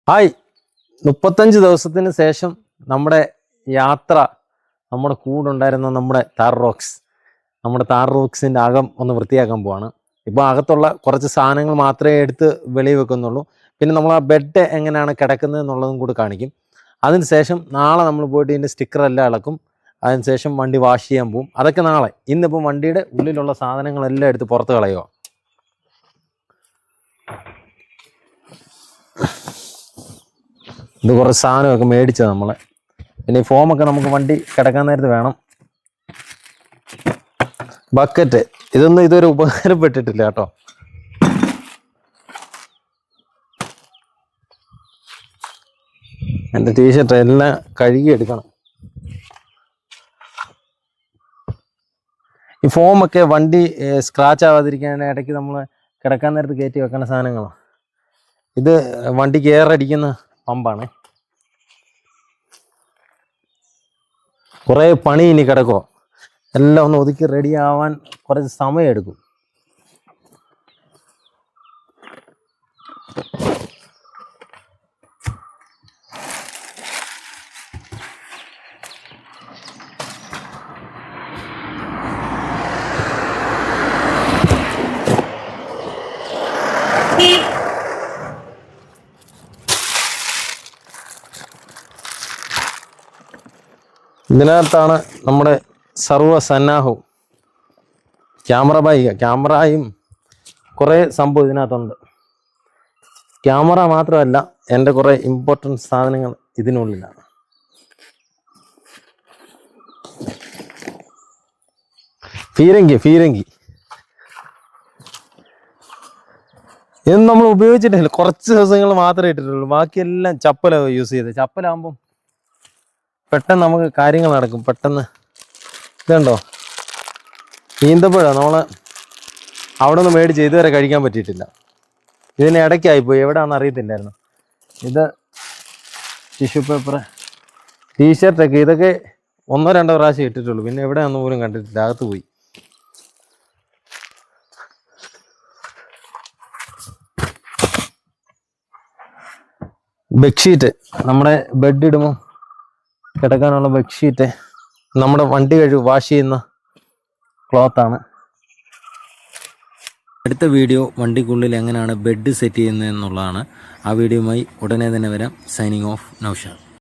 Hi, 35 ദിവസത്തിന് ശേഷം നമ്മുടെ യാത്ര നമ്മുടെ കൂടെ ഉണ്ടായിരുന്ന നമ്മുടെ താർ റോക്സിൻ്റെ അകം ഒന്ന് വൃത്തിയാക്കാൻ പോവാണ്. ഇപ്പോൾ അകത്തുള്ള കുറച്ച് സാധനങ്ങൾ മാത്രമേ എടുത്ത് വെളിയിൽ വെക്കുന്നുള്ളൂ. പിന്നെ നമ്മൾ ആ ബെഡ് എങ്ങനെയാണ് കിടക്കുന്നത് എന്നുള്ളതും കൂടി കാണിക്കും. അതിനുശേഷം നാളെ നമ്മൾ പോയിട്ട് ഇതിൻ്റെ സ്റ്റിക്കറെല്ലാം ഇളക്കും. അതിനുശേഷം വണ്ടി വാഷ് ചെയ്യാൻ പോകും. അതൊക്കെ നാളെ. ഇന്നിപ്പോൾ വണ്ടിയുടെ ഉള്ളിലുള്ള സാധനങ്ങളെല്ലാം എടുത്ത് പുറത്ത് കളയുക. ഇത് കുറച്ച് സാധനമൊക്കെ മേടിച്ചത് നമ്മളെ. പിന്നെ ഈ ഫോമൊക്കെ നമുക്ക് വണ്ടി കിടക്കാൻ നേരത്ത് വേണം. ബക്കറ്റ് ഇതൊന്നും ഇതുവരെ ഉപകാരപ്പെട്ടിട്ടില്ല കേട്ടോ. എൻ്റെ ടീഷർട്ട് എല്ലാം കഴുകി എടുക്കണം. ഈ ഫോമൊക്കെ വണ്ടി സ്ക്രാച്ച് ആവാതിരിക്കാൻ ഇടയ്ക്ക് നമ്മൾ കിടക്കാൻ നേരത്ത് കയറ്റി വെക്കുന്ന സാധനങ്ങളാണ്. ഇത് വണ്ടിക്ക് എയറടിക്കുന്ന പമ്പാണ്. കുറേ പണി ഇനി കിടക്കുമോ, എല്ലാം ഒന്ന് ഒതുക്കി റെഡി ആവാൻ കുറച്ച് സമയം എടുക്കും. ഇതിനകത്താണ് നമ്മുടെ സർവ്വ സന്നാഹവും. ക്യാമറയും കുറേ സംഭവം ഇതിനകത്തുണ്ട്. ക്യാമറ മാത്രമല്ല, എൻ്റെ കുറേ ഇമ്പോർട്ടൻറ്റ് സാധനങ്ങൾ ഇതിനുള്ളിലാണ്. ഫീരങ്കി ഇതൊന്നും നമ്മൾ ഉപയോഗിച്ചിട്ടില്ല. കുറച്ച് ദിവസങ്ങൾ മാത്രമേ ഇട്ടിട്ടുള്ളൂ. ബാക്കിയെല്ലാം ചപ്പലാണ് യൂസ് ചെയ്തത്. ചപ്പലാകുമ്പം പെട്ടെന്ന് നമുക്ക് കാര്യങ്ങൾ നടക്കും. പെട്ടെന്ന് ഇതുണ്ടോ, ഈന്തപ്പഴം നമ്മൾ അവിടെ നിന്ന് മേടിച്ച് ഇതുവരെ കഴിക്കാൻ പറ്റിയിട്ടില്ല. ഇതിന് ഇടയ്ക്കായിപ്പോയി, എവിടെയാണെന്ന് അറിയത്തില്ലായിരുന്നു. ഇത് ടിഷ്യൂ പേപ്പർ, ടീഷർട്ടൊക്കെ ഇതൊക്കെ 1-2 പ്രാവശ്യം ഇട്ടിട്ടുള്ളൂ. പിന്നെ എവിടെയാണെന്ന് പോലും കണ്ടിട്ടില്ല, അകത്ത് പോയി. ബെഡ്ഷീറ്റ്, നമ്മുടെ ബെഡ് ഇടുമ്പോൾ കിടക്കാനുള്ള ബെഡ്ഷീറ്റ്, നമ്മുടെ വണ്ടി വാഷ് ചെയ്യുന്ന ക്ലോത്താണ്. അടുത്ത വീഡിയോ വണ്ടിക്കുള്ളിൽ എങ്ങനെയാണ് ബെഡ് സെറ്റ് ചെയ്യുന്നത് എന്നുള്ളതാണ്. ആ വീഡിയോയുമായി ഉടനെ തന്നെ വരാം. Signing off, Naushad.